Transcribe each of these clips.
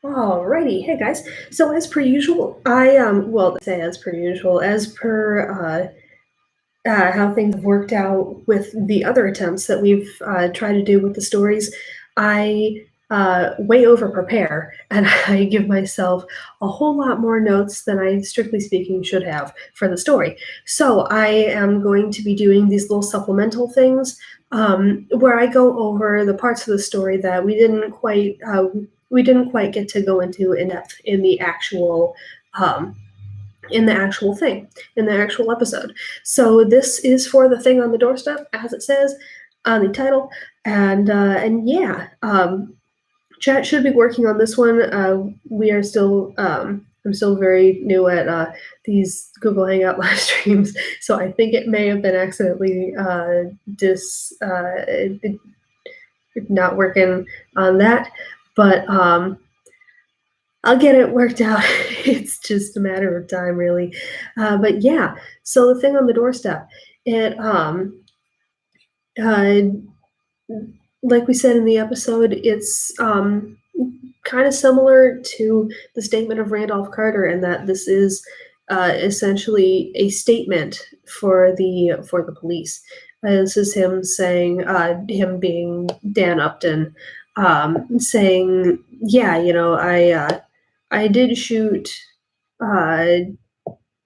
Alrighty, hey guys. So as per usual, well, say as per usual, as per how things have worked out with the other attempts that we've tried to do with the stories, I way over prepare and I give myself a whole lot more notes than I, strictly speaking, should have for the story. So I am going to be doing these little supplemental things where I go over the parts of the story that we didn't quite get to go into in depth um, in the actual thing, in the actual episode. So this is for the thing on the doorstep, as it says on the title, and yeah, chat should be working on this one. We are still. I'm still very new at these Google Hangout live streams, so I think it may have been accidentally not working on that, but I'll get it worked out. It's just a matter of time, really. But yeah, so the thing on the doorstep, it uh, like we said in the episode, it's kind of similar to the statement of Randolph Carter, in that this is essentially a statement for the police. This is him saying, him being Dan Upton, saying, yeah, I did shoot uh,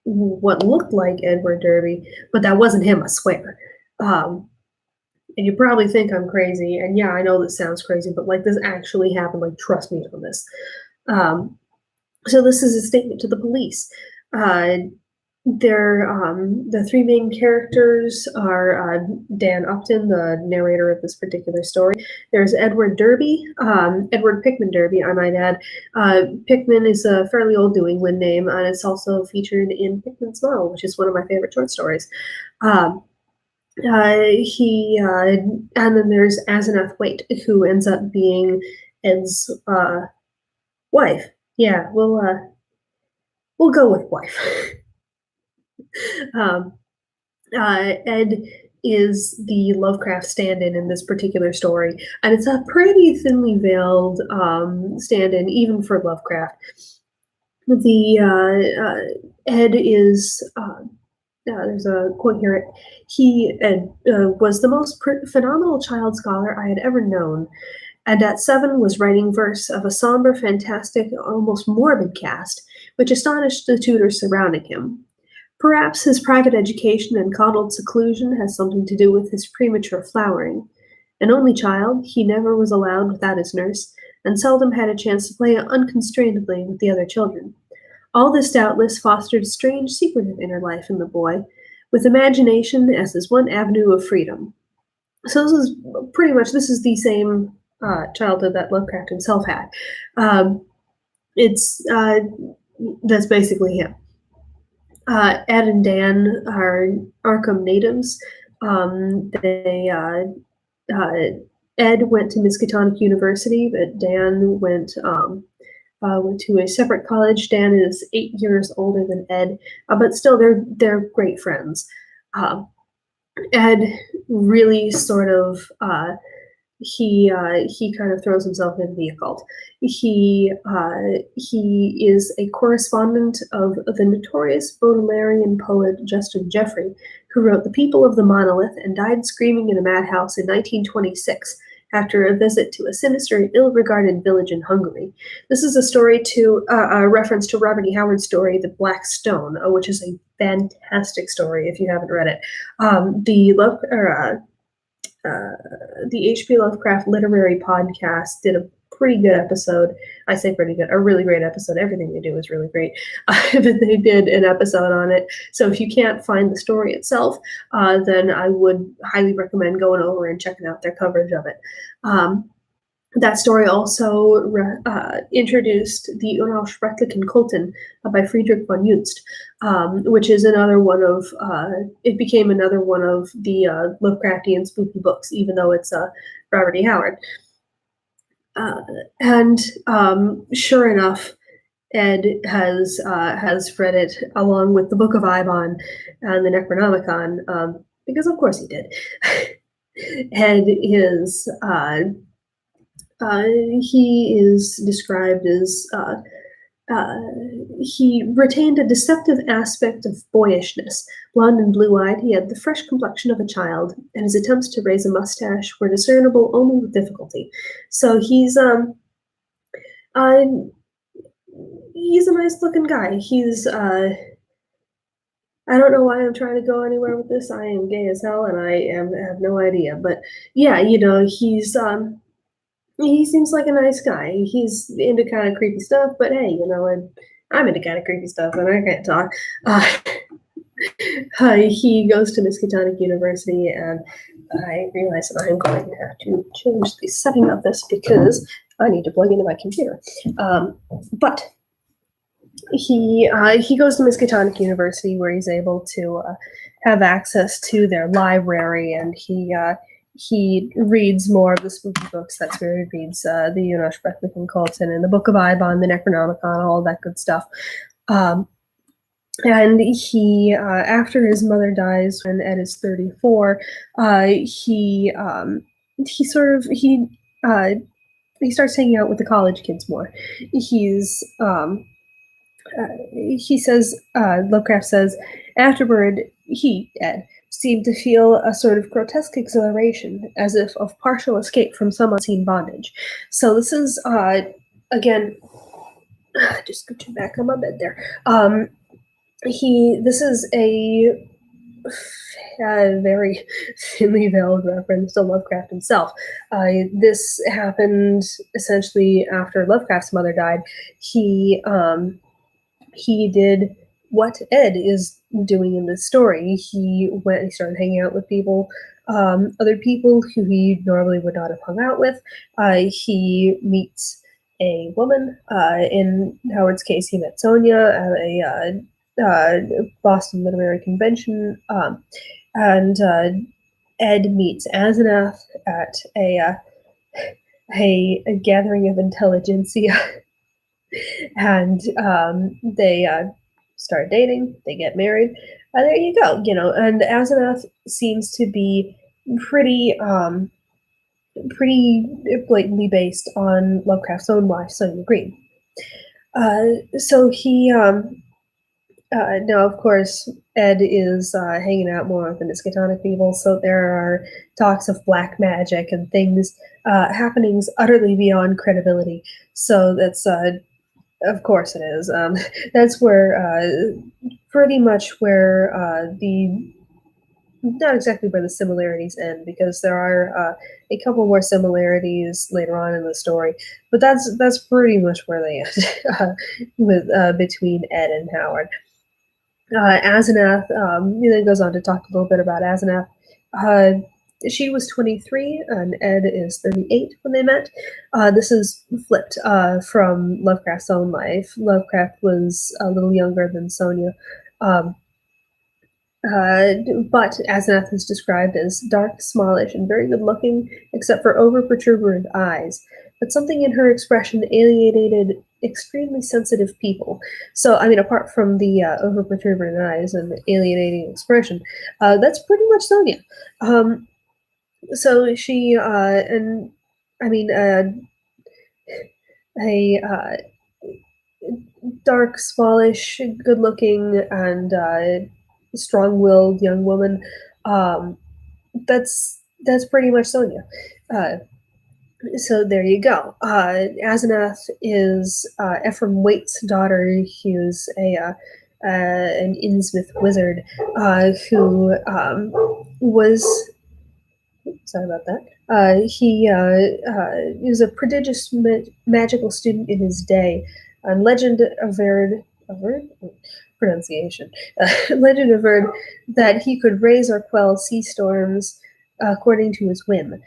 what looked like Edward Derby, but that wasn't him, I swear. And you probably think I'm crazy, and yeah, I know this sounds crazy, but like this actually happened. Like, trust me on this. So this is a statement to the police. The three main characters are Dan Upton, the narrator of this particular story. There's Edward Derby, Edward Pickman Derby, I might add. Pickman is a fairly old New England name, and it's also featured in Pickman's Moral, which is one of my favorite short stories. And then there's Asenath Waite, who ends up being Ed's wife. Yeah, we'll go with wife. Ed is the Lovecraft stand-in in this particular story, and it's a pretty thinly veiled stand-in, even for Lovecraft. Ed is. There's a quote here. Ed was the most phenomenal child scholar I had ever known, and at 7 was writing verse of a somber, fantastic, almost morbid cast, which astonished the tutors surrounding him. Perhaps his private education and coddled seclusion has something to do with his premature flowering. An only child, he never was allowed without his nurse, and seldom had a chance to play unconstrainedly with the other children. All this doubtless fostered a strange, secretive inner life in the boy, with imagination as his one avenue of freedom. So this is the same childhood that Lovecraft himself had. That's basically him. Ed and Dan are Arkham natives. Ed went to Miskatonic University, but Dan went to a separate college. Dan is 8 years older than Ed, but still they're great friends. Ed really sort of he kind of throws himself into the occult. He is a correspondent of the notorious Baudelairean poet Justin Jeffrey, who wrote *The People of the Monolith* and died screaming in a madhouse in 1926 after a visit to a sinister and ill-regarded village in Hungary. This is a reference to Robert E. Howard's story *The Black Stone*, which is a fantastic story if you haven't read it. The H.P. Lovecraft Literary Podcast did a pretty good episode. I say pretty good, a really great episode. Everything they do is really great. But they did an episode on it. So if you can't find the story itself, then I would highly recommend going over and checking out their coverage of it. That story also introduced the Unausprechlichen Kulten by Friedrich von Junst, which is another one of, it became another one of the Lovecraftian spooky books, even though it's Robert E. Howard. And sure enough, Ed has read it along with the Book of Ibon and the Necronomicon, because of course he did. Ed is He is described as uh, he retained a deceptive aspect of boyishness. Blond and blue-eyed, he had the fresh complexion of a child, and his attempts to raise a mustache were discernible only with difficulty. So uh, he's a nice-looking guy. I don't know why I'm trying to go anywhere with this. I am gay as hell, and have no idea. But yeah, he seems like a nice guy. He's into kind of creepy stuff, but hey, and I'm into kind of creepy stuff, and I can't talk. Uh, he goes to Miskatonic University, and I realize that I'm going to have to change the setting of this because I need to plug into my computer. But he goes to Miskatonic University, where he's able to have access to their library, and he reads more of the spooky books. That's where he reads the Unoshbeklik and Colton and the Book of Ibon, the Necronomicon, all that good stuff. And he, after his mother dies when Ed is 34, he starts hanging out with the college kids more. He says, Lovecraft says, afterward, he, Ed, seemed to feel a sort of grotesque exhilaration, as if of partial escape from some unseen bondage. So this is, again, just scooching back on my bed there. This is a very thinly veiled reference to Lovecraft himself. This happened essentially after Lovecraft's mother died. He did what Ed is doing in this story. He started hanging out with people, other people who he normally would not have hung out with. He meets a woman. In Howard's case, he met Sonia at a Boston Literary Convention, and Ed meets Asenath at a gathering of intelligentsia, and they start dating. They get married. There you go. And Asenath seems to be pretty blatantly based on Lovecraft's own wife, Sonia Green. So he. Now, of course, Ed is hanging out more with the Miskatonic people, so there are talks of black magic and things, happenings utterly beyond credibility. So that's, of course it is. That's where, pretty much where not exactly where the similarities end, because there are a couple more similarities later on in the story, but that's pretty much where they end with between Ed and Howard. Asenath, goes on to talk a little bit about Asenath. She was 23 and Ed is 38 when they met. This is flipped from Lovecraft's own life. Lovecraft was a little younger than Sonia. But Asenath is described as dark, smallish, and very good-looking, except for over-protuberant eyes. But something in her expression alienated extremely sensitive people. So, apart from the over-protuberant eyes and the alienating expression, that's pretty much Sonia. So she, a dark, smallish, good-looking, and strong-willed young woman. That's pretty much Sonia. So there you go. Asenath is Ephraim Waite's daughter. He was an Innsmouth wizard who was. Sorry about that. He was a prodigious magical student in his day. And legend averred pronunciation. Legend averred that he could raise or quell sea storms according to his whim.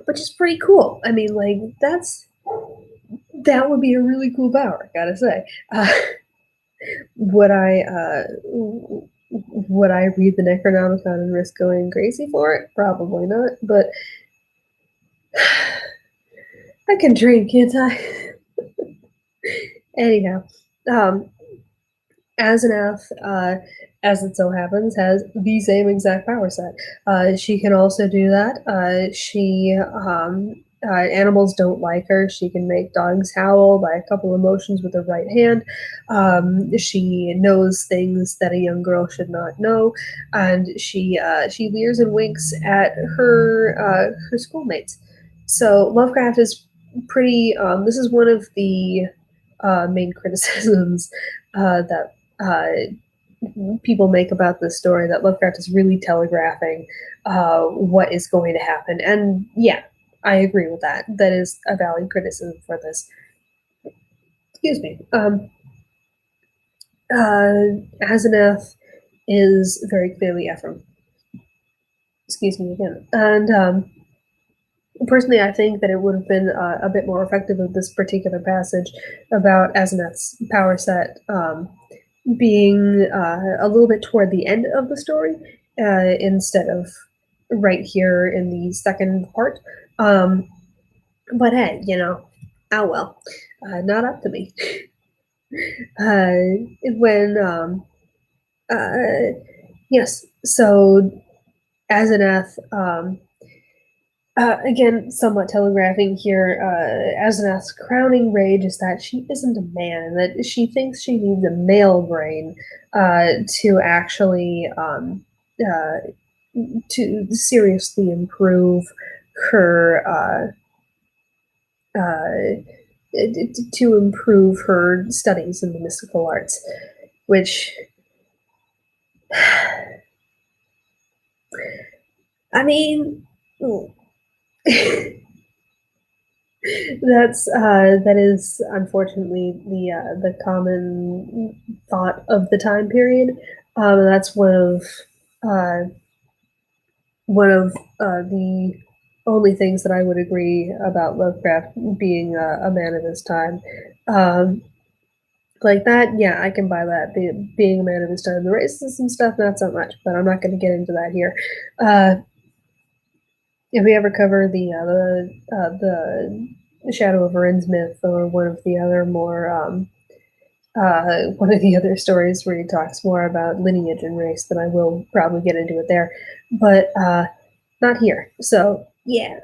Which is pretty cool. That would be a really cool power, gotta say. Would I read the Necronomicon and risk going crazy for it? Probably not, but I can dream, can't I? Anyhow, Asenath, as it so happens, has the same exact power set. She can also do that. She animals don't like her. She can make dogs howl by a couple of motions with her right hand. She knows things that a young girl should not know, and she leers and winks at her schoolmates. So Lovecraft is pretty. This is one of the main criticisms that people make about this story, that Lovecraft is really telegraphing what is going to happen. And yeah, I agree with that. That is a valid criticism for this. Excuse me. Asenath is very clearly Ephraim. Excuse me again. And personally, I think that it would have been a bit more effective of this particular passage about Asenath's power set being a little bit toward the end of the story instead of right here in the second part. But hey, oh well, not up to me. When yes, so Asenath, again, somewhat telegraphing here, Asenath's crowning rage is that she isn't a man, and that she thinks she needs a male brain to actually to seriously improve her to improve her studies in the mystical arts, which I mean, that is unfortunately the common thought of the time period. That's one of the only things that I would agree about Lovecraft being a man of his time. Like that, yeah, I can buy that. Being a man of his time, the racism stuff, not so much. But I'm not going to get into that here. If we ever cover the Shadow of Innsmouth, or one of the other more one of the other stories where he talks more about lineage and race, then I will probably get into it there. But not here. So yeah.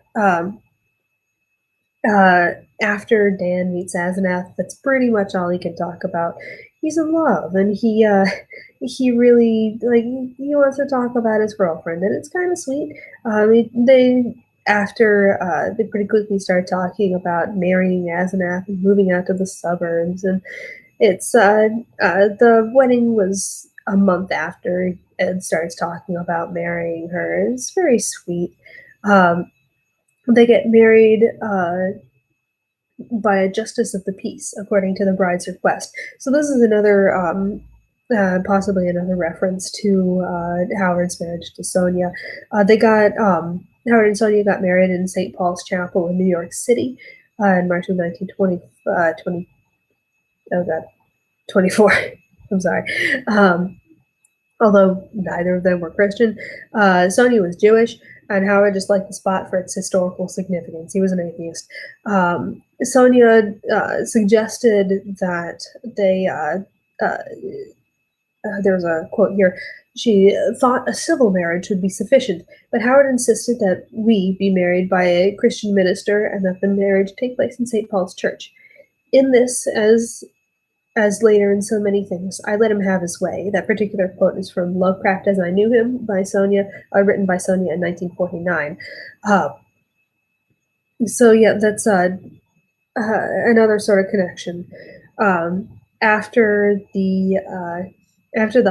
After Dan meets Asenath, that's pretty much all he can talk about. He's in love, and he really he wants to talk about his girlfriend, and it's kind of sweet. They pretty quickly start talking about marrying Asenath and moving out to the suburbs, and it's the wedding was a month after Ed starts talking about marrying her. It's very sweet. They get married by a justice of the peace, according to the bride's request. So this is another, possibly another reference to Howard's marriage to Sonia. Howard and Sonia got married in St. Paul's Chapel in New York City in March of 1924. I'm sorry. Although neither of them were Christian. Sonia was Jewish, and Howard just liked the spot for its historical significance. He was an atheist. Sonia suggested that there's a quote here, she thought a civil marriage would be sufficient, but Howard insisted that we be married by a Christian minister and that the marriage take place in St. Paul's Church. In this, as later in so many things, I let him have his way. That particular quote is from Lovecraft as I Knew Him by Sonia, written by Sonia in 1949. So yeah, that's another sort of connection. After the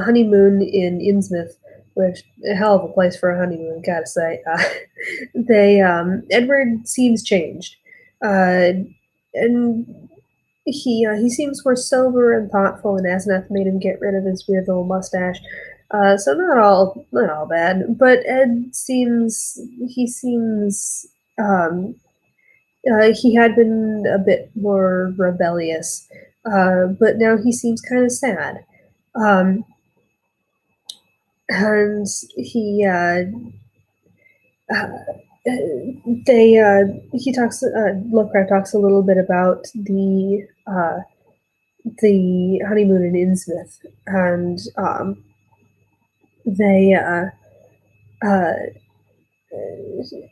honeymoon in Innsmouth, which a hell of a place for a honeymoon, gotta say, Edward seems changed, and he seems more sober and thoughtful, and Asenath made him get rid of his weird little mustache. So not all bad, but Ed seems he had been a bit more rebellious, but now he seems kind of sad, and Lovecraft talks a little bit about the honeymoon in Innsmouth, and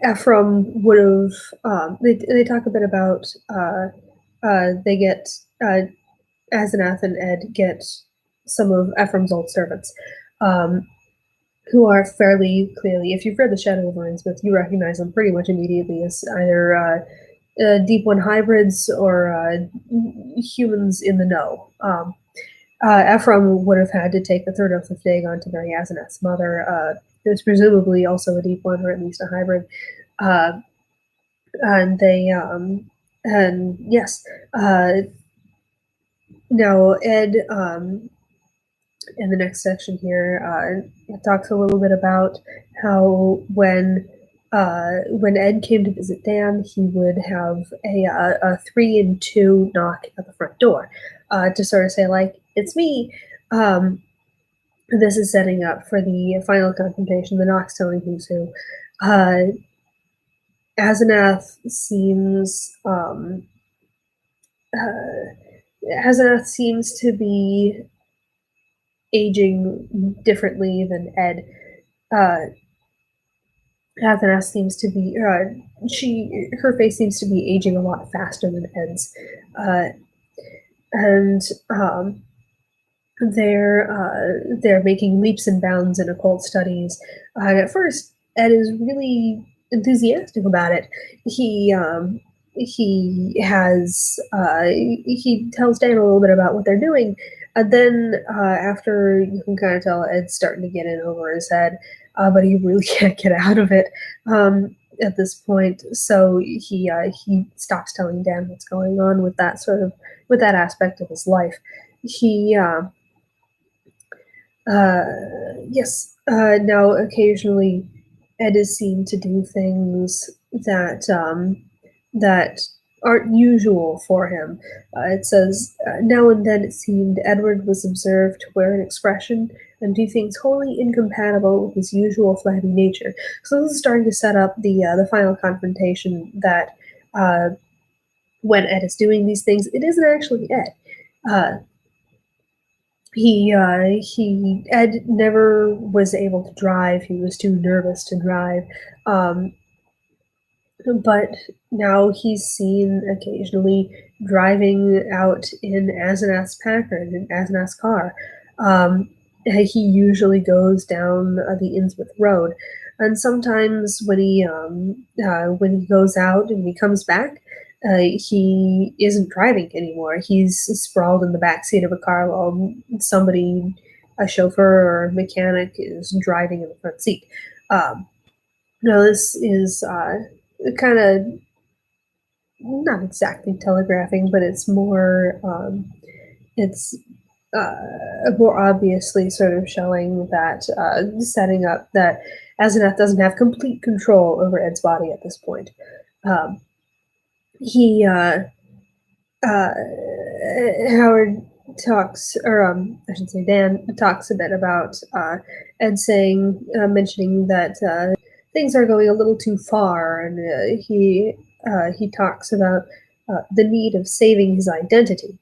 Ephraim would have. They talk a bit about they get Asenath and Ed get some of Ephraim's old servants, who are fairly clearly, if you've read The Shadow of Innsmouth, you recognize them pretty much immediately as either Deep One hybrids or humans in the know. Ephraim would have had to take the third oath of Dagon to marry Asenath's mother. There's presumably also a Deep One, or at least a hybrid. And they, and yes, now Ed, in the next section here, it talks a little bit about how when Ed came to visit Dan, he would have a 3 and 2 knock at the front door to sort of say, like, it's me. This is setting up for the final confrontation. The knock's telling who's who. Asenath seems to be aging differently than Ed. Asenath seems to be her face seems to be aging a lot faster than Ed's, and they're making leaps and bounds in occult studies. And at first, Ed is really enthusiastic about it. He tells Dan a little bit about what they're doing, and then after, you can kind of tell Ed's starting to get in over his head, but he really can't get out of it at this point. So he stops telling Dan what's going on with that aspect of his life. Now occasionally Ed is seen to do things that aren't usual for him. It says, now and then it seemed Edward was observed to wear an expression and do things wholly incompatible with his usual flabby nature. So this is starting to set up the final confrontation, that when Ed is doing these things, it isn't actually Ed. Ed never was able to drive. He was too nervous to drive. But now he's seen occasionally driving out in Asenath's Packard, in Asenath's car. He usually goes down the Innsmouth Road, and sometimes when he goes out and he comes back, he isn't driving anymore. He's sprawled in the backseat of a car while somebody, a chauffeur or a mechanic, is driving in the front seat. Now this is kind of not exactly telegraphing, but it's more more obviously sort of showing that, setting up that Asenath doesn't have complete control over Ed's body at this point. Howard talks, or I should say Dan talks a bit about Ed mentioning that things are going a little too far, and he talks about the need of saving his identity.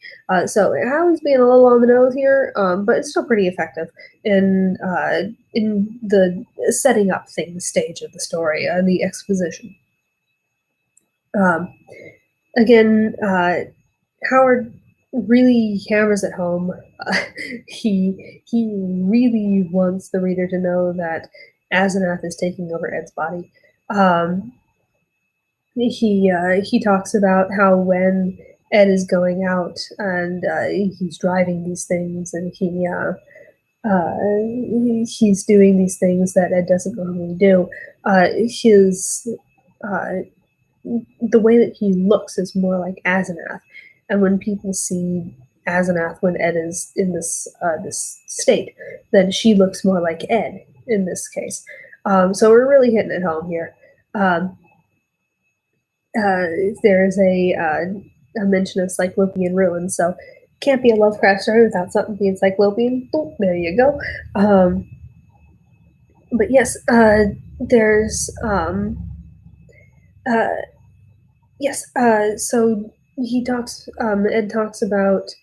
So Howie's being a little on the nose here, but it's still pretty effective in the setting up things stage of the story, the exposition. Again, Howard really hammers it home. He really wants the reader to know that Asenath is taking over Ed's body. He talks about how when Ed is going out and he's driving these things, and he's doing these things that Ed doesn't normally do. The way that he looks is more like Asenath, and when people see Asenath when Ed is in this state, then she looks more like Ed in this case. So we're really hitting it home here. There's a mention of Cyclopean ruins, so can't be a Lovecraft story without something being Cyclopean. Boom, there you go. But yes, there's so he talks. Ed talks about,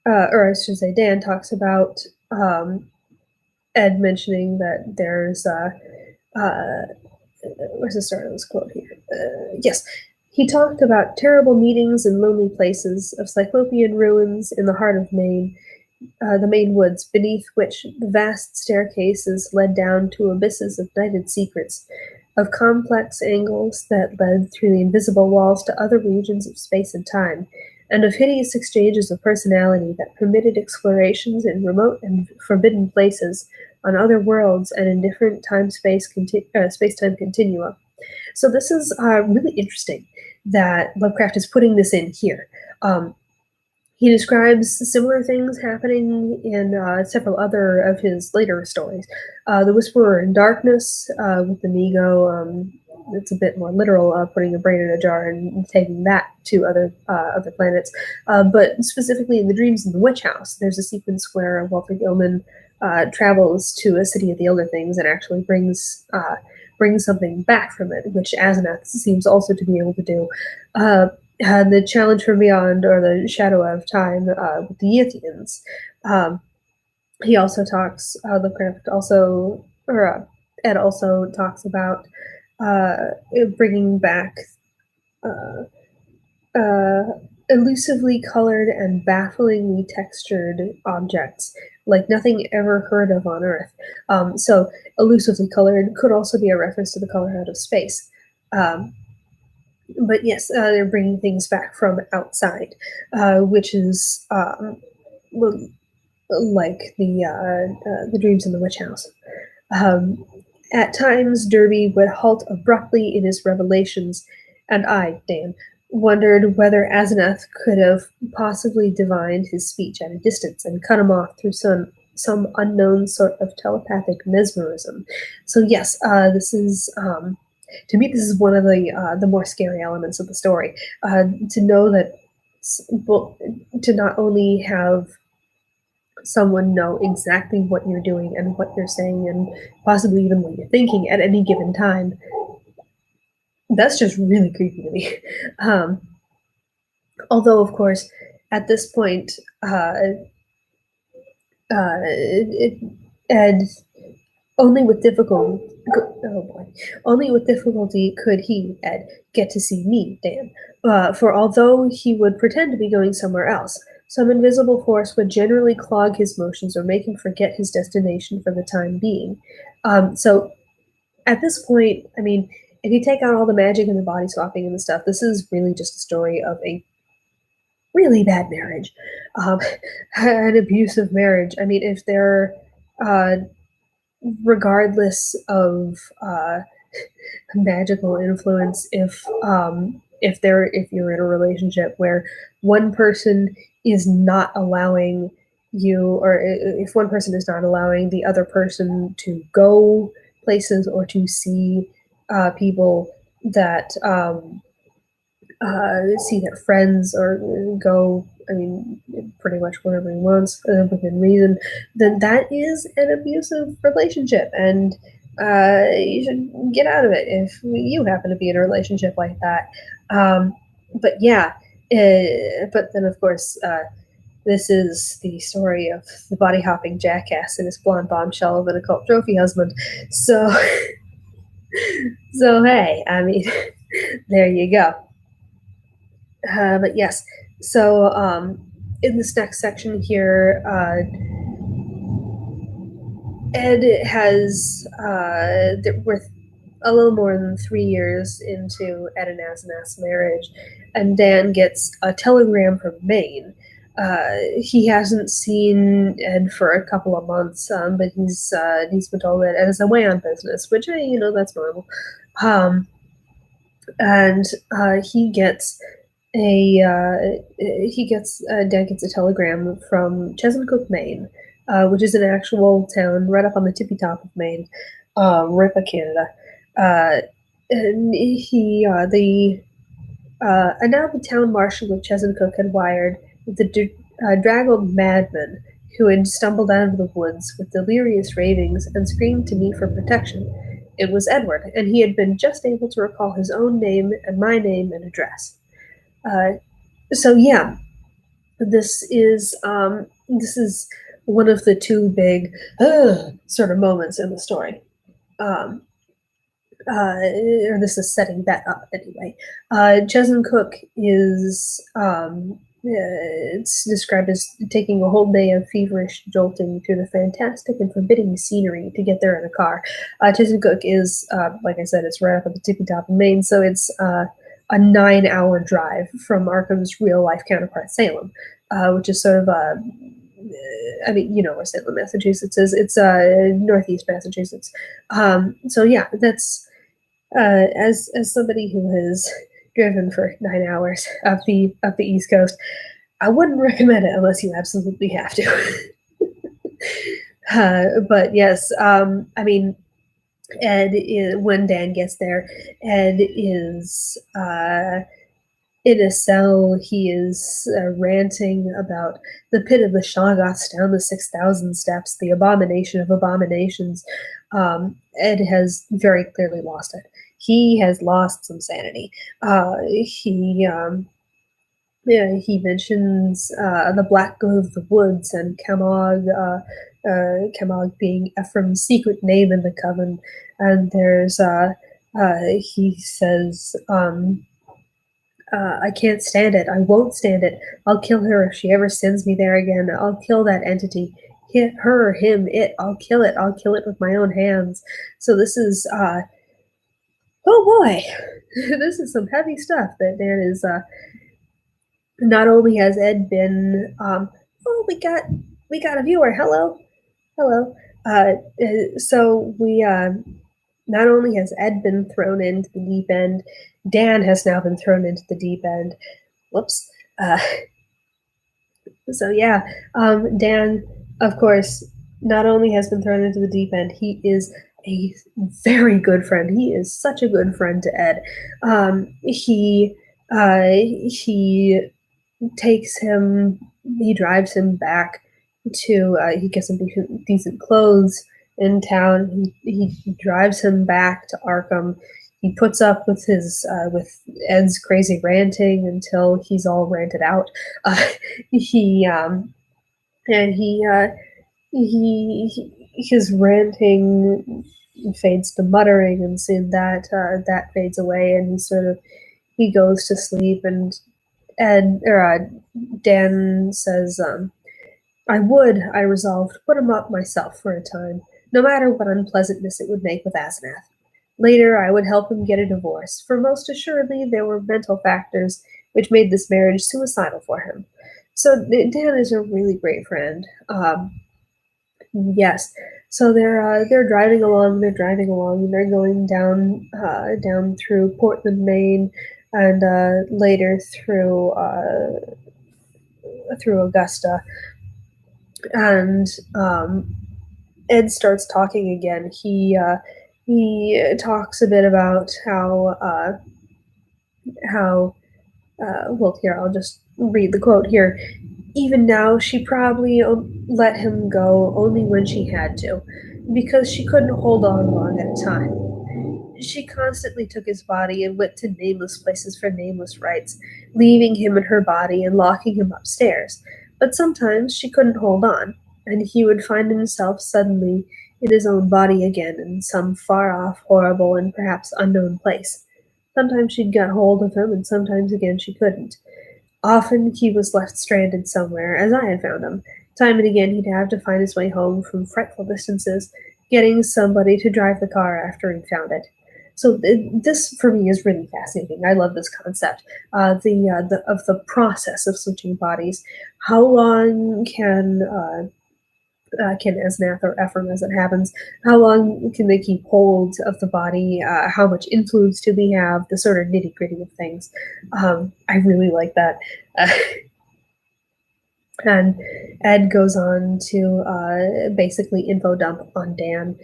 or I should say, Dan talks about Ed mentioning that there's where's the start of this quote here? Yes. He talked about terrible meetings in lonely places, of Cyclopean ruins in the heart of Maine, the Maine woods, beneath which the vast staircases led down to abysses of nighted secrets, of complex angles that led through the invisible walls to other regions of space and time, and of hideous exchanges of personality that permitted explorations in remote and forbidden places, on other worlds, and in different space-time continua. So this is really interesting that Lovecraft is putting this in here. He describes similar things happening in several other of his later stories. The Whisperer in Darkness with the Nego. It's a bit more literal, putting a brain in a jar and taking that to other planets. But specifically in The Dreams in the Witch House, there's a sequence where Walter Gilman travels to a city of the Elder Things and actually brings something back from it, which Asenath seems also to be able to do. The Challenge from Beyond, or the Shadow of Time, with the Yithians. He also talks, Lovecraft also, or Ed also talks about bringing back elusively colored and bafflingly textured objects like nothing ever heard of on Earth. So elusively colored could also be a reference to the color out of space. But yes, they're bringing things back from outside, which is like the Dreams in the Witch House. At times, Derby would halt abruptly in his revelations, and I, Dan, wondered whether Asenath could have possibly divined his speech at a distance and cut him off through some unknown sort of telepathic mesmerism. So yes, this is to me, this is one of the more scary elements of the story. To know that, to not only have someone know exactly what you're doing and what you're saying and possibly even what you're thinking at any given time, that's just really creepy to me. Although, of course, at this point, Ed only with difficulty. Only with difficulty could he, Ed, get to see me, Dan. For although he would pretend to be going somewhere else, some invisible force would generally clog his motions or make him forget his destination for the time being. So at this point, I mean, if you take out all the magic and the body swapping and the stuff, this is really just a story of a really bad marriage, an abusive marriage. I mean, if they're regardless of magical influence, if you're in a relationship where one person is not allowing you, or if one person is not allowing the other person to go places or to see people that see their friends or go, I mean, pretty much wherever he wants within reason, then that is an abusive relationship, and you should get out of it if you happen to be in a relationship like that. But yeah, but then of course, this is the story of the body hopping jackass and his blonde bombshell of an occult trophy husband. So, so hey, I mean, there you go. But yes, so in this next section here, Ed has, we're a little more than 3 years into Ed and Asenath's marriage, and Dan gets a telegram from Maine. He hasn't seen Ed for a couple of months, but he's been told that Ed is away on business, which, that's normal. And he gets Dan gets a telegram from Chesuncook, Maine, which is an actual town right up on the tippy top of Maine, RIPA, Canada. And now the town marshal of Chesuncook had wired the draggled madman who had stumbled out of the woods with delirious ravings and screamed to me for protection. It was Edward, and he had been just able to recall his own name and my name and address. So yeah, this is one of the two big sort of moments in the story. or this is setting that up anyway. Jessamine Cook is it's described as taking a whole day of feverish jolting through the fantastic and forbidding scenery to get there in a car. Jessamine Cook is, like I said, it's right up at the tippy top of Maine, so it's a 9-hour drive from Arkham's real life counterpart, Salem, which is sort of a I mean, you know where Salem, Massachusetts is. It's northeast Massachusetts. So yeah, that's as somebody who has driven for 9 hours up the East Coast, I wouldn't recommend it unless you absolutely have to. But yes, I mean, Ed is, when Dan gets there, Ed is in a cell. He is ranting about the pit of the Shoggoths down the 6,000 steps, the abomination of abominations. Ed has very clearly lost it. He has lost some sanity. He mentions the Black Goat of the Woods and Camog, Camog being Ephraim's secret name in the coven. And there's, he says, I can't stand it. I won't stand it. I'll kill her if she ever sends me there again. I'll kill that entity. Hit her, him, it. I'll kill it. I'll kill it with my own hands. So this is, oh boy, this is some heavy stuff that Dan is, not only has Ed been, oh, we got a viewer. Hello. So we, not only has Ed been thrown into the deep end, Dan has now been thrown into the deep end. Whoops. So yeah, Dan, of course, not only has been thrown into the deep end, he is a very good friend. He is such a good friend to Ed. He takes him, he drives him back to, he gets him decent clothes in town. He drives him back to Arkham. He puts up with his with Ed's crazy ranting until he's all ranted out. His ranting fades to muttering, and soon that fades away, and he goes to sleep. And Dan says, I resolved, put him up myself for a time, no matter what unpleasantness it would make with Asenath. Later, I would help him get a divorce, for most assuredly there were mental factors which made this marriage suicidal for him. So Dan is a really great friend. Yes. So they're driving along. They're going down through Portland, Maine, and later through Augusta. And Ed starts talking again. He talks a bit about how well, here, I'll just read the quote here. Even now, she probably let him go only when she had to, because she couldn't hold on long at a time. She constantly took his body and went to nameless places for nameless rites, leaving him in her body and locking him upstairs. But sometimes she couldn't hold on, and he would find himself suddenly in his own body again in some far-off, horrible, and perhaps unknown place. Sometimes she'd get hold of him, and sometimes again she couldn't. Often he was left stranded somewhere, as I had found him. Time and again he'd have to find his way home from frightful distances, getting somebody to drive the car after he'd found it. So this, for me, is really fascinating. I love this concept, of the process of switching bodies. How long can Asenath or Ephraim, as it happens, how long can they keep hold of the body? How much influence do we have? The sort of nitty gritty of things. I really like that. And Ed goes on to basically info dump on Dan,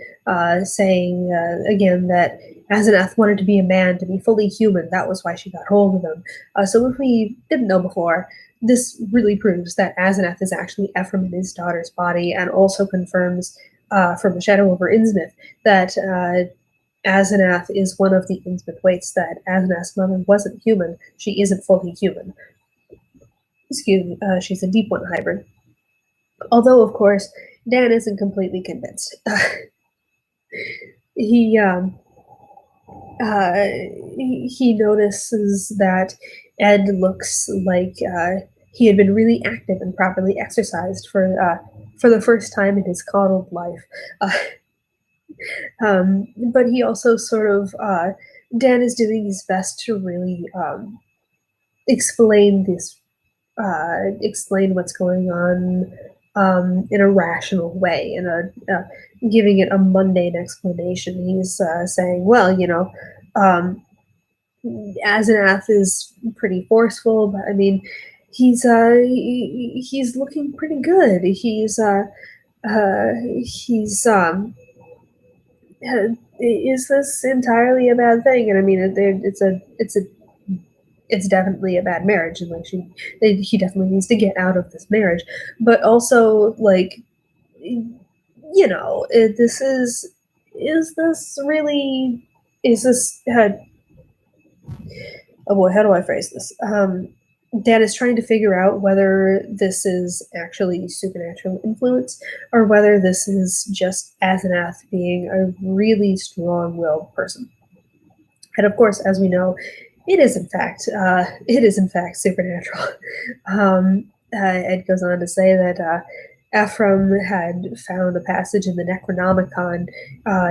saying again that Asenath wanted to be a man, to be fully human. That was why she got hold of him. So if we didn't know before, this really proves that Asenath is actually Ephraim in his daughter's body, and also confirms from the Shadow over Innsmouth that Asenath is one of the Innsmouth waits, that Asenath's mother wasn't human. She isn't fully human. Excuse me, she's a Deep One hybrid. Although, of course, Dan isn't completely convinced. He he notices that Ed looks like he had been really active and properly exercised for the first time in his coddled life. Uh, but he also sort of Dan is doing his best to really explain this, explain what's going on in a rational way, in giving it a mundane explanation. He's saying, well, um, Asenath is pretty forceful, but I mean, he's looking pretty good. He's is this entirely a bad thing? And I mean, it's definitely a bad marriage, and like he definitely needs to get out of this marriage. But also, like, this is this really is this oh boy, how do I phrase this? Dad is trying to figure out whether this is actually supernatural influence or whether this is just Asenath being a really strong-willed person. And of course, as we know, it is in fact supernatural. Ed goes on to say that Ephraim had found a passage in the Necronomicon.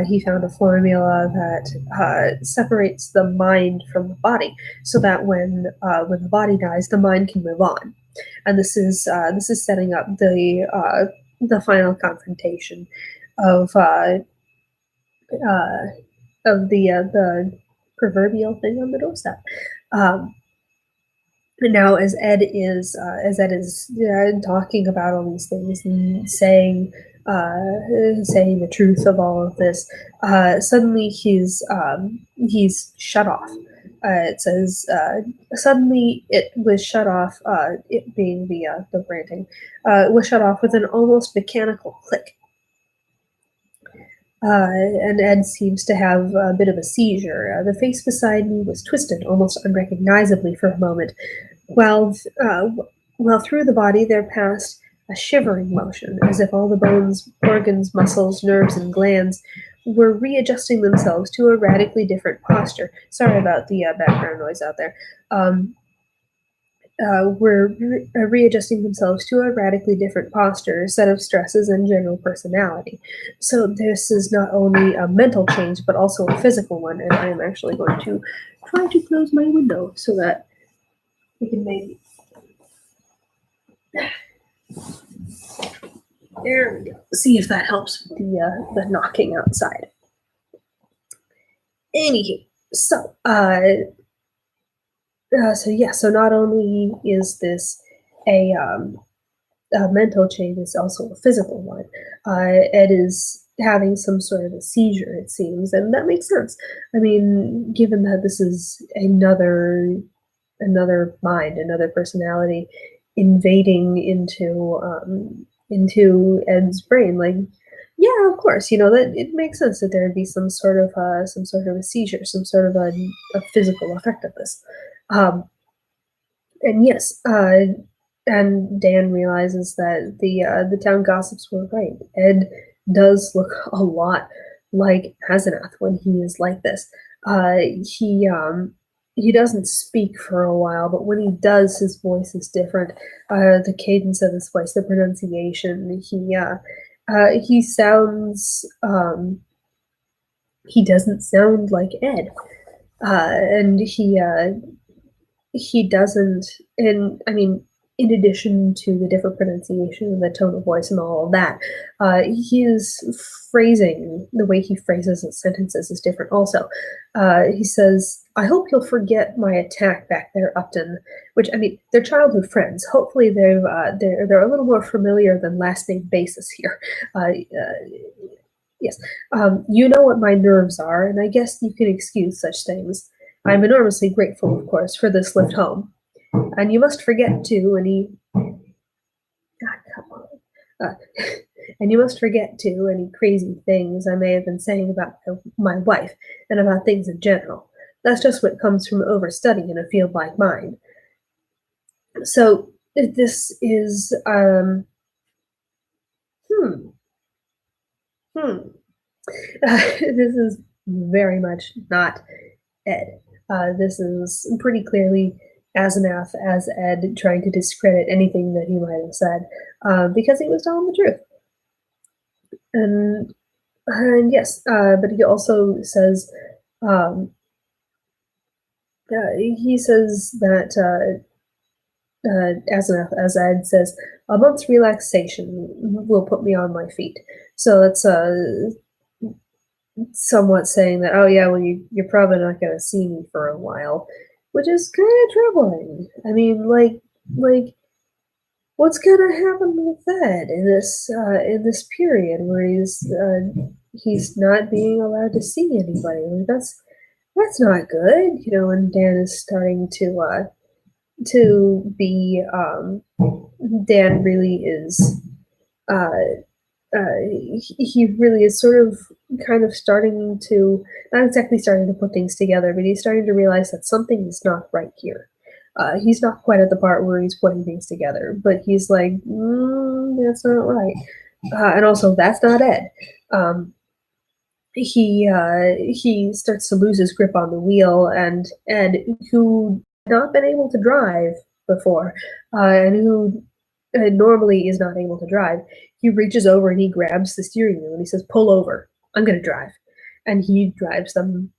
He found a formula that separates the mind from the body, so that when the body dies, the mind can move on. And this is setting up the final confrontation of the proverbial thing on the doorstep. Now, as Ed is talking about all these things and saying the truth of all of this, suddenly he's shut off. It says suddenly it was shut off. It being the ranting, was shut off with an almost mechanical click. And Ed seems to have a bit of a seizure. The face beside me was twisted almost unrecognizably for a moment, while through the body there passed a shivering motion, as if all the bones, organs, muscles, nerves, and glands were readjusting themselves to a radically different posture. Sorry about the background noise out there. Were readjusting themselves to a radically different posture, set of stresses, and general personality. So this is not only a mental change, but also a physical one, and I am actually going to try to close my window so that we can maybe... There we go. See if that helps with the knocking outside. Anywho, so not only is this a mental change, it's also a physical one. Ed is having some sort of a seizure, it seems, and that makes sense. I mean, given that this is another mind, another personality invading into Ed's brain, like, yeah, of course, that it makes sense that there would be some sort of a seizure, some sort of a physical effect of this. And yes, and Dan realizes that the town gossips were right. Ed does look a lot like Asenath when he is like this. He doesn't speak for a while, but when he does, his voice is different. The cadence of his voice, the pronunciation, he sounds, he doesn't sound like Ed. And he doesn't, and I mean, in addition to the different pronunciation and the tone of voice and all of that, his phrasing, the way he phrases his sentences is different also. He says, "I hope you'll forget my attack back there, Upton," which, I mean, they're childhood friends. Hopefully they're a little more familiar than last name basis here. Yes. You know what my nerves are, and I guess you can excuse such things. I'm enormously grateful, of course, for this lift home. And you must forget, too, any crazy things I may have been saying about my wife and about things in general. That's just what comes from overstudying in a field like mine. So this is this is very much not Ed. This is pretty clearly Asenath as Ed trying to discredit anything that he might have said because he was telling the truth. And yes, but he also says he says that as Ed says, a month's relaxation will put me on my feet. So that's somewhat saying that, oh yeah, well you're probably not going to see me for a while, which is kind of troubling. I mean, like what's going to happen with that in this period where he's not being allowed to see anybody? Like, that's not good, you know. And Dan is starting to be Dan really is uh, he really is sort of kind of starting to, not exactly starting to put things together, but he's starting to realize that something is not right here. He's not quite at the part where he's putting things together, but he's like, that's not right. And also, that's not Ed. He starts to lose his grip on the wheel, and Ed, who had not been able to drive before, and who normally is not able to drive, he reaches over and he grabs the steering wheel and he says, "Pull over. I'm going to drive." And he drives them.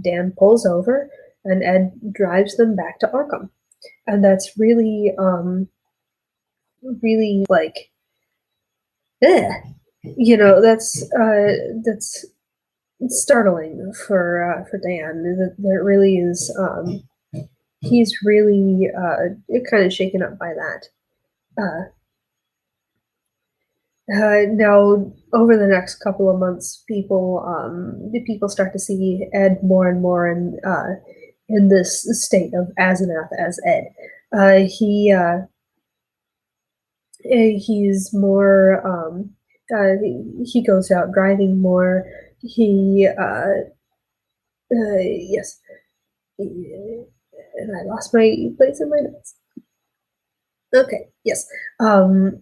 Dan pulls over, and Ed drives them back to Arkham. And that's really, really like, eh. You know, that's startling for Dan. That really is. He's really kind of shaken up by that. Now, over the next couple of months, people start to see Ed more and more in this state of Asenath as Ed. He's more. He goes out driving more. Yes, and I lost my place in my notes. Okay, yes. And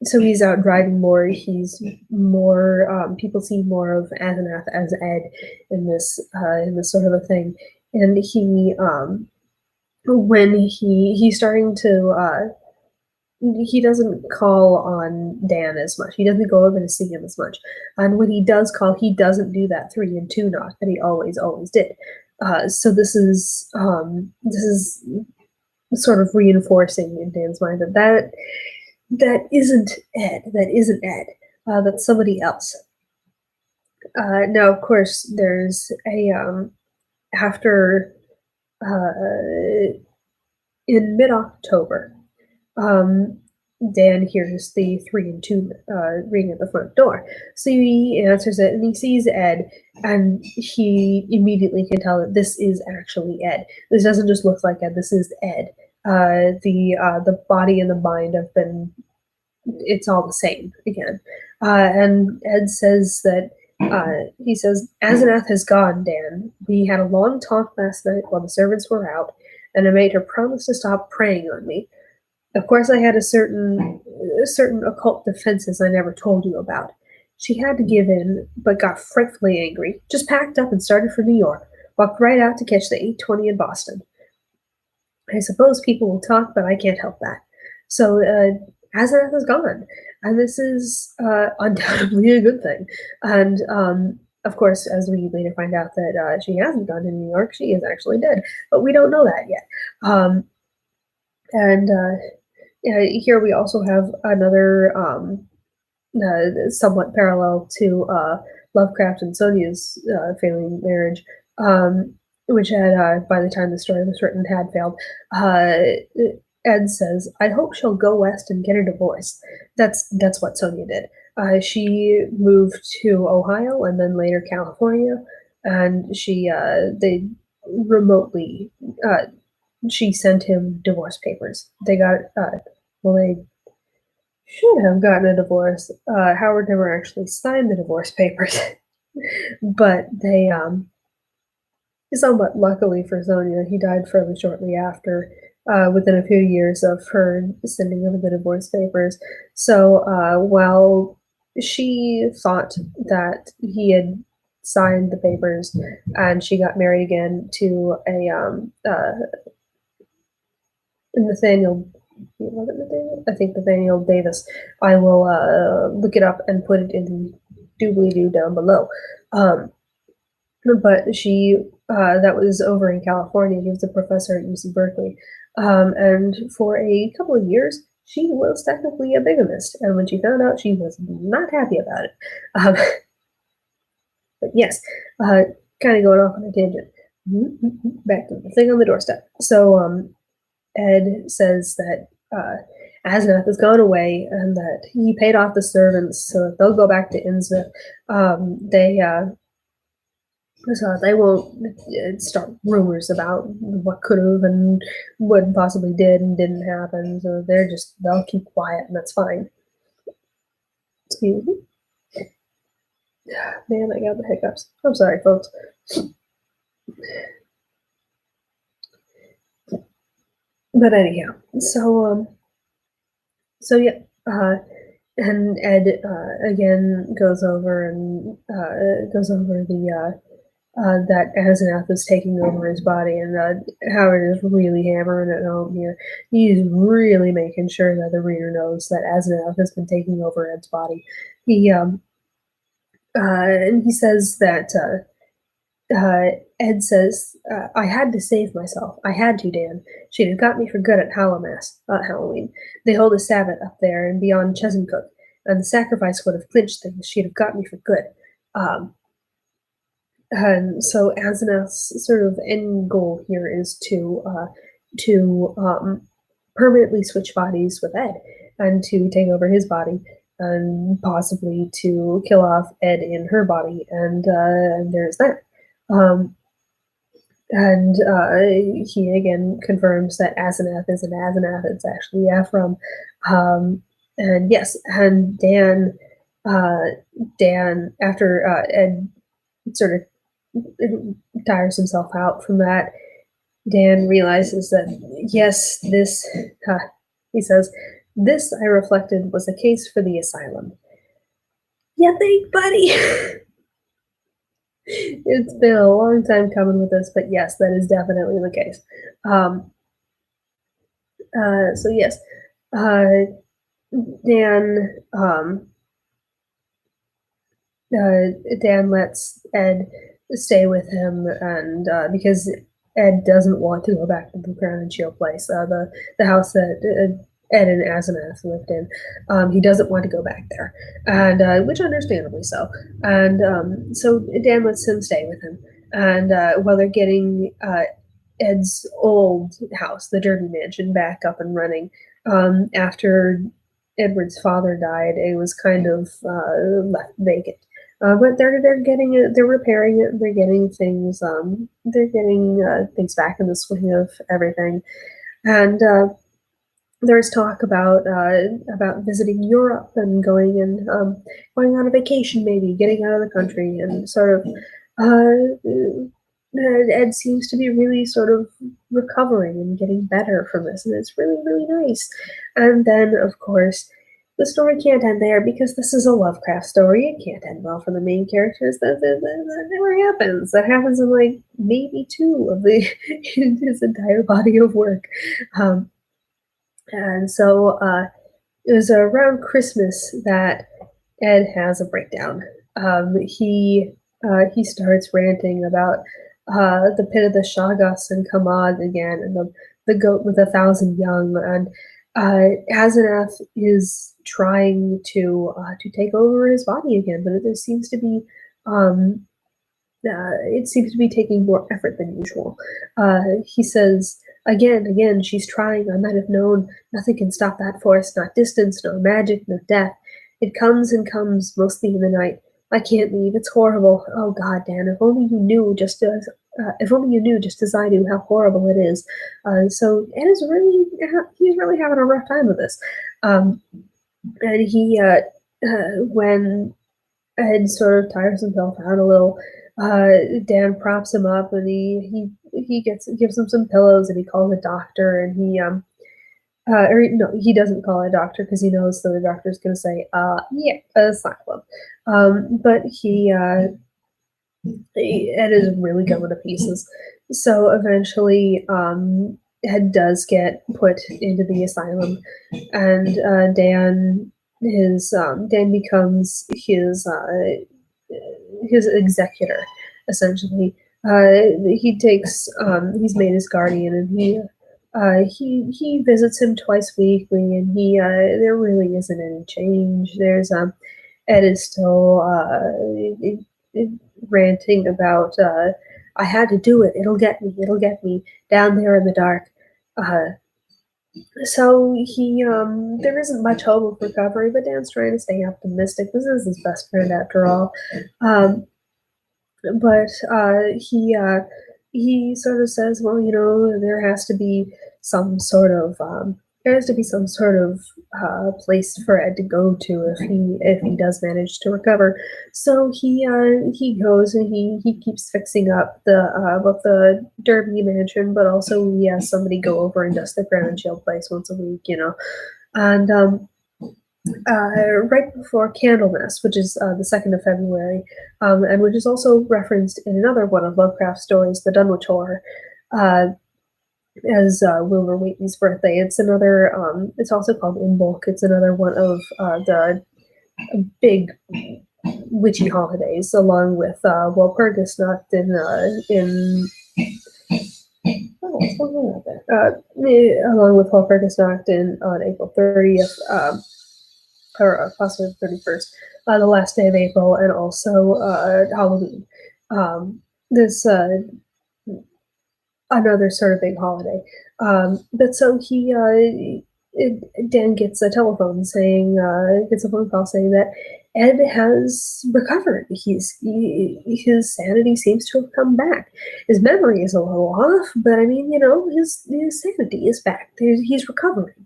so he's out driving more. He's more, people see more of Asenath as Ed in this sort of a thing. And when he's starting to, he doesn't call on Dan as much. He doesn't go over to see him as much. And when he does call, he doesn't do that 3 and 2 knock that he always did. So this is sort of reinforcing in Dan's mind that isn't Ed. That isn't Ed. That's somebody else. Now, of course, there's a after in mid-October, Dan hears the 3 and 2 ring at the front door. So he answers it and he sees Ed, and he immediately can tell that this is actually Ed. This doesn't just look like Ed, this is Ed. The body and the mind have been, it's all the same again. And Ed says that, he says, Asenath has gone, Dan. We had a long talk last night while the servants were out, and I made her promise to stop preying on me. Of course, I had certain occult defenses I never told you about. She had to give in, but got frightfully angry, just packed up and started for New York, walked right out to catch the 8:20 in Boston. I suppose people will talk, but I can't help that. So, Asenath is gone, and this is undoubtedly a good thing. And, of course, as we later find out that she hasn't gone to New York, she is actually dead, but we don't know that yet. Here we also have another somewhat parallel to Lovecraft and Sonia's failing marriage, which had, by the time the story was written, had failed. Ed says, "I hope she'll go west and get a divorce." That's what Sonia did. She moved to Ohio and then later California, and they remotely. She sent him divorce papers. They got, they should have gotten a divorce. Howard never actually signed the divorce papers, but they, somewhat luckily for Sonia, he died fairly shortly after, within a few years of her sending him the divorce papers. So while she thought that he had signed the papers, and she got married again to a Nathaniel. Was it Nathaniel? I think Nathaniel Davis. I will look it up and put it in the doobly-doo down below. But she, that was over in California. He was a professor at UC Berkeley. And for a couple of years, she was technically a bigamist. And when she found out, she was not happy about it. But yes, kind of going off on a tangent. Back to the thing on the doorstep. So Ed says that Asenath has gone away and that he paid off the servants so that they'll go back to Innsmouth. So they won't start rumors about what could have and what possibly did and didn't happen. So they'll keep quiet, and that's fine. Excuse me. Man, I got the hiccups. I'm sorry, folks. But anyhow, so yeah, and Ed again goes over the that Asenath is taking over his body, and Howard is really hammering it home here. He's really making sure that the reader knows that Asenath has been taking over Ed's body. And he says that Ed says, I had to save myself. I had to, Dan. She'd have got me for good at Halloween. They hold a Sabbath up there and beyond Chesuncook, and the sacrifice would have clinched things. She'd have got me for good. And so Asenath's sort of end goal here is to permanently switch bodies with Ed and to take over his body and possibly to kill off Ed in her body. And there's that. He again confirms that Asenath isn't Asenath, it's actually Ephraim. And yes, and Dan, after Ed sort of tires himself out from that, Dan realizes that, yes, this, he says, this, I reflected, was a case for the asylum. You think, buddy? It's been a long time coming with this, but yes, that is definitely the case. So yes, Dan lets Ed stay with him, and because Ed doesn't want to go back to the Crown and Shield place, the house that Ed and Asenath lived in. He doesn't want to go back there, and which understandably so. And so Dan lets him stay with him, and while they're getting Ed's old house, the Derby Mansion, back up and running, after Edward's father died, it was kind of left vacant. But they're getting it, they're repairing it, they're getting things back in the swing of everything, and there's talk about visiting Europe and going on a vacation, maybe getting out of the country, and sort of Ed seems to be really sort of recovering and getting better from this, and it's really, really nice. And then, of course, the story can't end there because this is a Lovecraft story. It can't end well for the main characters. That never happens. That happens in like maybe 2 of his entire body of work. And so it was around Christmas that Ed has a breakdown. He starts ranting about the pit of the Shoggoths and Kamad again, and the goat with 1,000 young, and Asenath is trying to take over his body again, but it seems to be taking more effort than usual. He says, again, she's trying. I might have known. Nothing can stop that force, not distance, no magic, no death. It comes and comes, mostly in the night. I can't leave. It's horrible. Oh God, Dan, if only you knew just as I do how horrible it is. So Ed is he's really having a rough time with this. And he, when Ed sort of tires himself out a little, Dan props him up, and he gives him some pillows, and he calls a doctor, and Or no, he doesn't call it a doctor because he knows that the doctor's going to say, yeah, asylum. But Ed is really going to pieces. So eventually, Ed does get put into the asylum, and Dan becomes his executor, essentially. He's made his guardian, and he visits him twice weekly, and there really isn't any change. Ed is still ranting about I had to do it. It'll get me down there in the dark. Uh, so there isn't much hope of recovery, but Dan's trying to stay optimistic. This is his best friend after all. Um, but he sort of says, well, there has to be some sort of place for Ed to go to if he does manage to recover. So he goes and he keeps fixing up both the Derby mansion, but also he has somebody go over and dust the ground and shield place once a week, and right before Candlemas, which is the 2nd of February, and which is also referenced in another one of Lovecraft's stories, The Dunwich Horror, as Wilbur Whately's birthday. It's another. It's also called Imbolc. It's another one of the big witchy holidays, along with Walpurgisnacht oh, what's going on out there? Along with Walpurgisnacht on April 30th. Or possibly the 31st, the last day of April, and also Halloween. This another sort of big holiday. But so Dan gets a phone call saying that Ed has recovered. His sanity seems to have come back. His memory is a little off, but I mean, his sanity is back. He's recovering.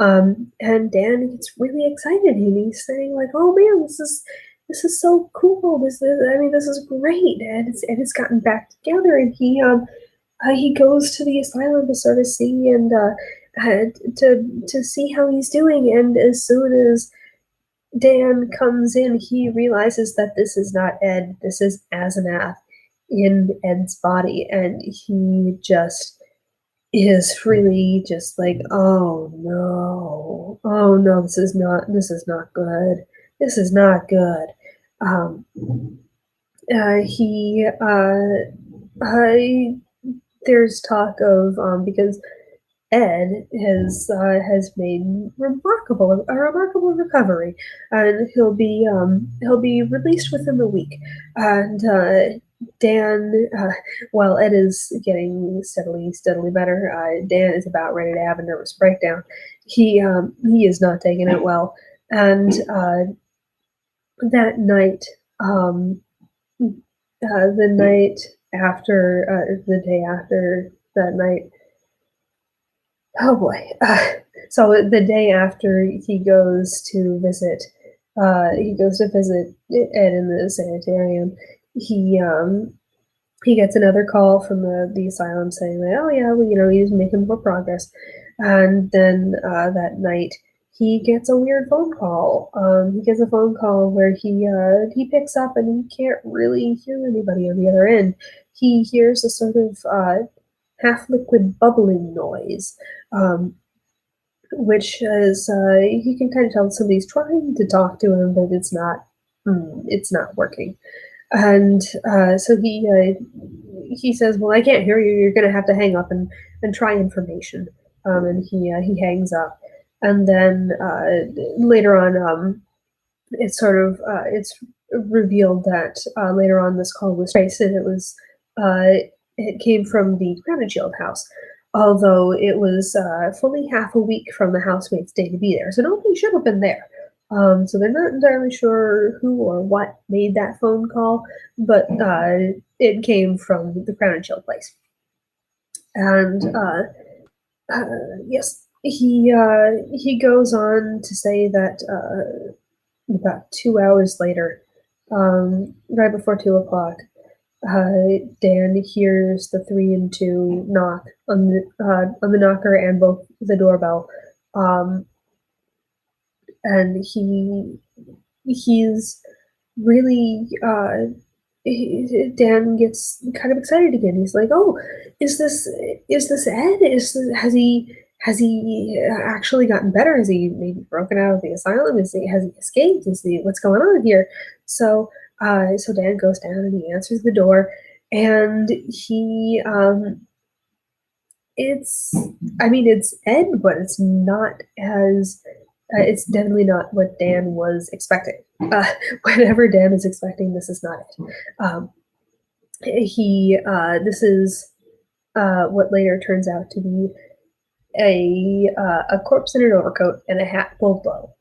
And Dan gets really excited, and he's saying like, "Oh man, this is so cool. This is great." And it's gotten back together, and he goes to the asylum to sort of see and to see how he's doing. And as soon as Dan comes in, he realizes that this is not Ed. This is Asenath in Ed's body, and he just is really just like, oh no, this is not good. This is not good. There's talk of because Ed has made a remarkable recovery, and he'll be released within the week. And Dan, while Ed is getting steadily better, Dan is about ready to have a nervous breakdown. He is not taking it well, and that night, the night after, the day after that night. Oh boy! So the day after he goes to visit Ed in the sanitarium. He gets another call from the asylum saying that, oh yeah, well, he's making more progress. And then that night he gets a weird phone call. He gets a phone call where he picks up and he can't really hear anybody on the other end. He hears a sort of half-liquid bubbling noise, which is he can kind of tell somebody's trying to talk to him, but it's not working. And so he says, well, I can't hear you. You're going to have to hang up and try information. And he hangs up. And then later on, it's sort of it's revealed that later on this call was traced, and it came from the Crown and Shield house, although it was fully half a week from the housemate's day to be there. So nobody should have been there. So they're not entirely sure who or what made that phone call, but it came from the Crown and Shield place. And yes, he goes on to say that about 2 hours later, right before 2 o'clock, Dan hears the 3 and 2 knock on the knocker and both the doorbell. And he's really Dan gets kind of excited again. He's like, "Oh, is this Ed? Has he actually gotten better? Has he maybe broken out of the asylum? Has he escaped? What's going on here?" So so Dan goes down and he answers the door, and it's it's Ed, but it's not as it's definitely not what Dan was expecting. Whatever Dan is expecting, this is not it. This is what later turns out to be a corpse in an overcoat and a hat pulled low.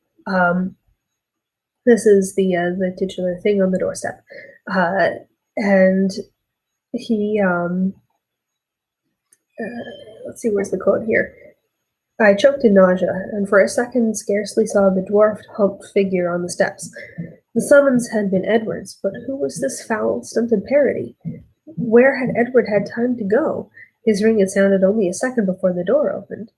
This is the titular thing on the doorstep, and he let's see, where's the quote here? I choked in nausea, and for a second scarcely saw the dwarfed, humped figure on the steps. The summons had been Edward's, but who was this foul, stunted parody? Where had Edward had time to go? His ring had sounded only a second before the door opened.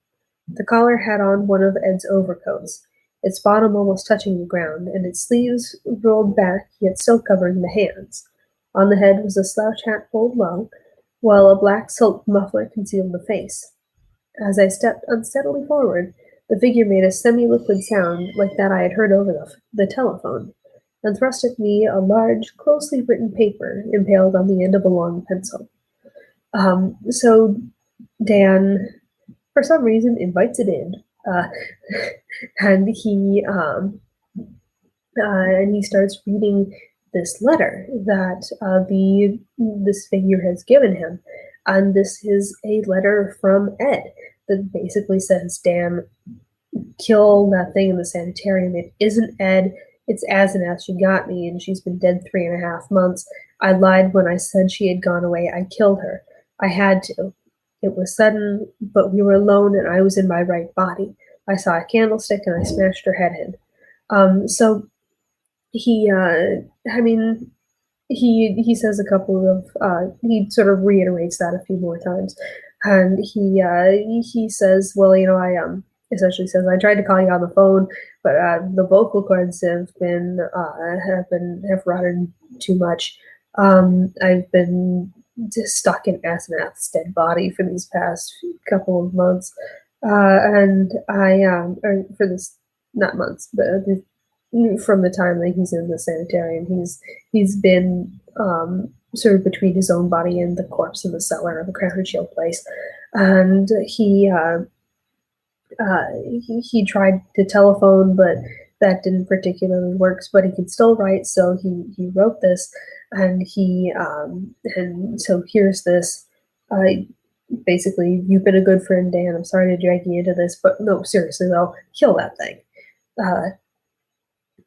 The caller had on one of Ed's overcoats, its bottom almost touching the ground, and its sleeves rolled back, yet still covering the hands. On the head was a slouch hat pulled low, while a black silk muffler concealed the face. As I stepped unsteadily forward, the figure made a semi-liquid sound like that I had heard over the telephone, and thrust at me a large, closely written paper impaled on the end of a long pencil. So Dan, for some reason, invites it in, and he starts reading this letter that this figure has given him, and this is a letter from Ed that basically says, "Dan, kill that thing in the sanitarium. It isn't Ed. It's Asenath. She got me, and she's been dead 3.5 months. I lied when I said she had gone away. I killed her. I had to. It was sudden, but we were alone, and I was in my right body. I saw a candlestick, and I smashed her head in." So he, he says a couple of he sort of reiterates that a few more times, and he says, "Well, I essentially says, I tried to call you on the phone, but the vocal cords have rotted too much. I've been just stuck in Asenath's dead body for these past couple of months, and or for this, not months, but from the time that he's in the sanitarium, he's been sort of between his own body and the corpse in the cellar of the Crown and Shield place, and he tried to telephone, but that didn't particularly work. But he could still write, so he wrote this, and so here's this. Basically, you've been a good friend, Dan. I'm sorry to drag you into this, but no, seriously though, kill that thing.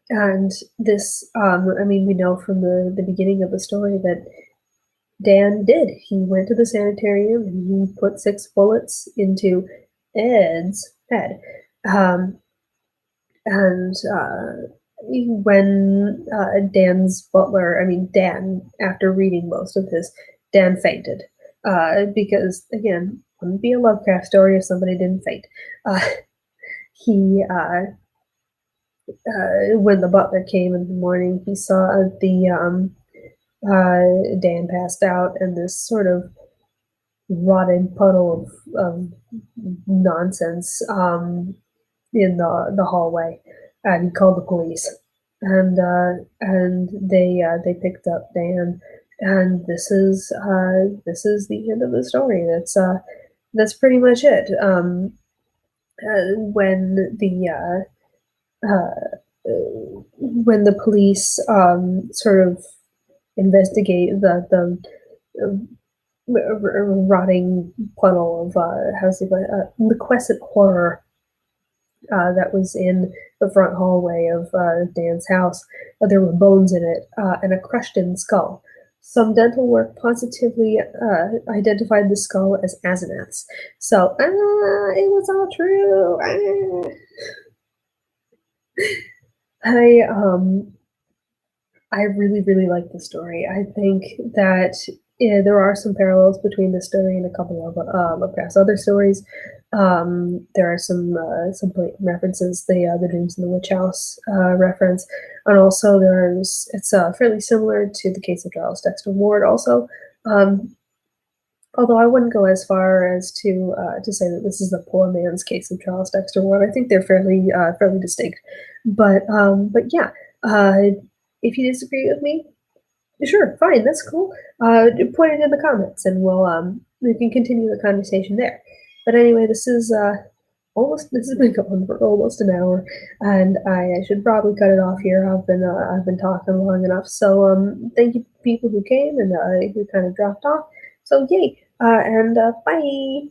And this, we know from the beginning of the story that Dan did. He went to the sanitarium and he put 6 bullets into Ed's head. When Dan's butler, Dan, after reading most of this, Dan fainted. Because, again, wouldn't be a Lovecraft story if somebody didn't faint. When the butler came in the morning, he saw Dan passed out, and this sort of rotted puddle of nonsense in the hallway, and he called the police, and they picked up Dan, and this is the end of the story. That's pretty much it. When the police sort of investigate the rotting puddle of liquescent horror that was in the front hallway of Dan's house, there were bones in it and a crushed-in skull. Some dental work positively identified the skull as Asenath's. So, it was all true. I really, really like the story. I think that yeah, there are some parallels between this story and a couple of Lovecraft's other stories. There are some blatant references, the Dreams in the Witch House reference, and also there's it's fairly similar to the case of Charles Dexter Ward. Also, um, although I wouldn't go as far as to say that this is the poor man's case of Charles Dexter Ward. I think they're fairly distinct. But yeah, if you disagree with me, sure, fine, that's cool. Put it in the comments, and we can continue the conversation there. But anyway, this has been going for almost an hour, and I should probably cut it off here. I've been talking long enough. So thank you people who came and who kind of dropped off. So yay, and bye.